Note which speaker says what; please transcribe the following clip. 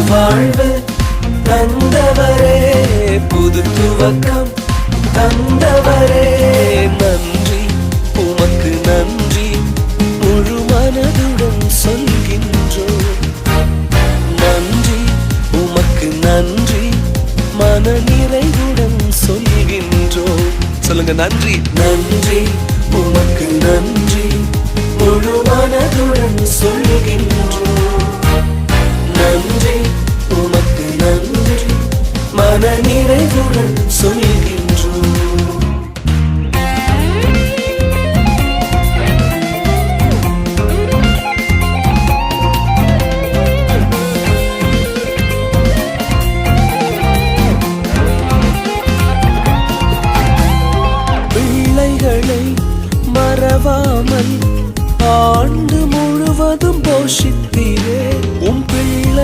Speaker 1: வாழ்வு தந்தவரே, புது துவக்கம் தந்தவரே, நன்றி உமக்கு நன்றி முழு மனதுடன் சொல்கின்றோம். நன்றி உமக்கு நன்றி மன நிறைவுடன் சொல்கின்றோம். சொல்லுங்க, நன்றி. நன்றி உமக்கு நன்றி